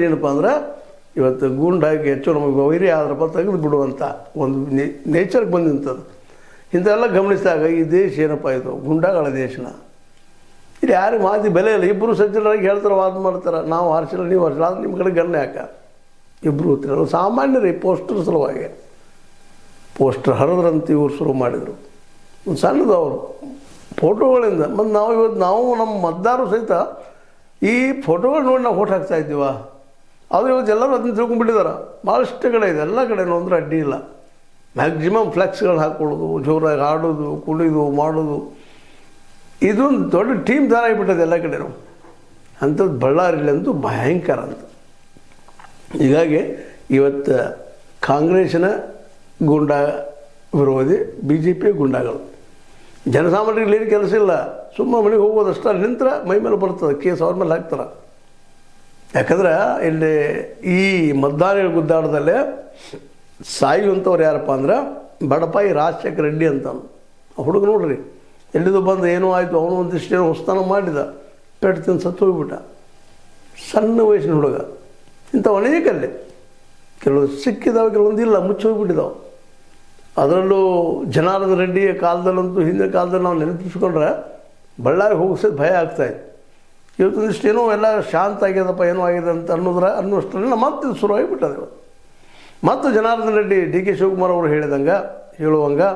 ಏನಪ್ಪ ಅಂದ್ರೆ ಇವತ್ತು ಗುಂಡಾಗಿ ಹೆಚ್ಚು ನಮಗೆ ವೈರಿ ಆದ್ರಪ್ಪ ತೆಗೆದು ಬಿಡುವಂಥ ಒಂದು ನೇಚರ್ಗೆ ಬಂದಿಂಥದ್ದು. ಇಂಥವೆಲ್ಲ ಗಮನಿಸಿದಾಗ ಈ ದೇಶ ಏನಪ್ಪ ಇದು ಗುಂಡಾಗಳ ದೇಶನ. ಇಲ್ಲಿ ಯಾರಿಗೆ ಮಾತಿ ಬೆಲೆ ಇಲ್ಲ. ಇಬ್ಬರು ಸಜ್ಜನರಾಗಿ ಹೇಳ್ತಾರೆ, ವಾದ ಮಾಡ್ತಾರೆ, ನಾವು ಆರಿಸಿಲ್ಲ ನೀವು ಆರಿಸಿಲ್ಲ, ಅದು ನಿಮ್ಮ ಕಡೆ ಗಣ್ಯ ಯಾಕೆ? ಇಬ್ಬರು ಹೋಗ್ತಿರಲ್ಲ ಸಾಮಾನ್ಯರೇ ಪೋಸ್ಟರ್ ಸಲುವಾಗಿ ಪೋಸ್ಟರ್ ಹರಿದ್ರಂತ ಇವ್ರು ಶುರು ಮಾಡಿದರು. ಒಂದು ಸಣ್ಣದು ಅವರು ಫೋಟೋಗಳಿಂದ ಮತ್ತು ನಾವು ಇವತ್ತು ನಾವು ನಮ್ಮ ಮತದಾರರು ಸಹಿತ ಈ ಫೋಟೋಗಳು ನೋಡಿ ನಾವು ಓಟ್ ಹಾಕ್ತಾ ಇದ್ದೀವ. ಆದರೆ ಇವತ್ತು ಎಲ್ಲರೂ ಅದನ್ನ ತಿಳ್ಕೊಂಡ್ಬಿಟ್ಟಿದ್ದಾರೆ. ಭಾಳಷ್ಟು ಕಡೆ ಇದೆ, ಎಲ್ಲ ಕಡೆನೂ ಅಂದ್ರೆ ಅಡ್ಡಿ ಇಲ್ಲ. ಮ್ಯಾಕ್ಸಿಮಮ್ ಫ್ಲೆಕ್ಸ್ಗಳು ಹಾಕ್ಕೊಳ್ಳೋದು, ಜೋರಾಗಿ ಆಡೋದು, ಕುಡಿಯೋದು, ಮಾಡೋದು, ಇದೊಂದು ದೊಡ್ಡ ಟೀಮ್ ಥರ ಆಗಿಬಿಟ್ಟದೆ ಎಲ್ಲ ಕಡೆನೂ. ಅಂಥದ್ದು ಬಳ್ಳಾರಿಲಂತೂ ಭಯಂಕರ ಅಂತ. ಹೀಗಾಗಿ ಇವತ್ತು ಕಾಂಗ್ರೆಸ್ಸಿನ ಗುಂಡಾ ವಿರೋಧಿ, ಬಿ ಜೆ ಪಿ ಗುಂಡಾಗಳು. ಜನಸಾಮಾನ್ಯರಿಗೆ ಏನು ಕೆಲಸ ಇಲ್ಲ, ಸುಮ್ಮನೆ ಮನೆಗೆ ಹೋಗೋದಷ್ಟು. ಅಲ್ಲಿ ನಿಂತರ ಮೈ ಮೇಲೆ ಬರ್ತದೆ, ಕೇಸ್ ಅವ್ರ ಮೇಲೆ ಹಾಕ್ತಾರೆ. ಯಾಕಂದ್ರೆ ಇಲ್ಲಿ ಈ ಮತದಾರಗಳ ಗುದ್ದಾಟದಲ್ಲೇ ಸಾಯುವಂಥವ್ರು ಯಾರಪ್ಪ ಅಂದ್ರೆ ಬಡಪಾಯಿ ರಾಜಶೇಖರ ರೆಡ್ಡಿ ಅಂತ ಹುಡುಗ. ನೋಡ್ರಿ ಎಲ್ಲಿದು ಬಂದು ಏನೋ ಆಯಿತು, ಅವನು ಒಂದಿಷ್ಟೇನೋ ಹೊಸ್ತಾನ ಮಾಡಿದ, ಪೆಟ್ಟು ತಿಂದು ಸತ್ತು ಹೋಗ್ಬಿಟ್ಟ. ಸಣ್ಣ ವಯಸ್ಸಿನ ಹುಡುಗ. ಇಂಥವು ಅನೇಕಲ್ಲಿ ಕೆಲವು ಸಿಕ್ಕಿದಾವೆ, ಕೆಲವೊಂದು ಇಲ್ಲ, ಮುಚ್ಚಿ ಹೋಗ್ಬಿಟ್ಟಿದ್ದಾವೆ. ಅದರಲ್ಲೂ ಜನಾರ್ದನ ರೆಡ್ಡಿಯ ಕಾಲದಲ್ಲಂತೂ, ಹಿಂದಿನ ಕಾಲದಲ್ಲಿ ನಾವು ನೆನಪಿಸ್ಕೊಂಡ್ರೆ ಬಳ್ಳಾರಿ ಹೋಗಿಸೋದು ಭಯ ಆಗ್ತಾಯಿತ್ತು. ಇವತ್ತೊಂದಿಷ್ಟು ಏನೋ ಎಲ್ಲ ಶಾಂತ ಆಗ್ಯದಪ್ಪ, ಏನೋ ಆಗಿದೆ ಅಂತ ಅನ್ನೋಷ್ಟರಲ್ಲಿ ಮತ್ತೆ ಇದು ಶುರುವಾಗಿಬಿಟ್ಟದೆ. ಮತ್ತು ಜನಾರ್ದನ ರೆಡ್ಡಿ, ಡಿ ಕೆ ಶಿವಕುಮಾರ್ ಅವರು ಹೇಳುವಂಗೆ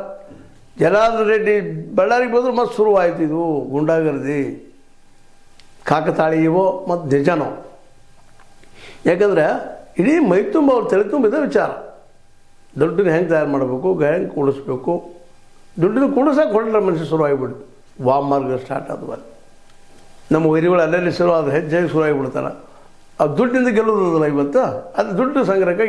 ಜನಾರ್ದನ ರೆಡ್ಡಿ ಬಳ್ಳಾರಿಗೆ ಬಂದರೂ ಮತ್ತೆ ಶುರುವಾಯಿತು ಇದು ಗುಂಡಾಗರ್ದಿ, ಕಾಕತಾಳೀಯವೋ ಮತ್ತು ನಿಜನೋ. ಯಾಕಂದರೆ ಇಡೀ ಮೈ ತುಂಬ ಅವ್ರು ತಲೆ ತುಂಬಿದ ವಿಚಾರ. ದುಡ್ಡನ್ನ ಹೆಂಗೆ ತಯಾರು ಮಾಡಬೇಕು, ಹೆಂಗೆ ಕೂಡಿಸ್ಬೇಕು, ದುಡ್ಡನ್ನ ಕೂಡಿಸೋಕೆ ಹೊರಟ್ರೆ ಮನುಷ್ಯ ಶುರುವಾಗಿಬಿಡ್ತು. ವಾಮಾರ್ಗ ಸ್ಟಾರ್ಟ್ ಆದವು. ನಮ್ಮ ವೈರಿಗಳು ಅಲ್ಲೆಲ್ಲಿ ಶುರು ಅದು ಹೆಚ್ಚಾಗಿ ಶುರುವಾಗಿಬಿಡ್ತಾರೆ. ಆ ದುಡ್ಡಿಂದ ಗೆಲ್ಲೋದಲ್ಲ ಇವತ್ತು. ಅದು ದುಡ್ಡು ಸಂಗ್ರಹಕ್ಕೆ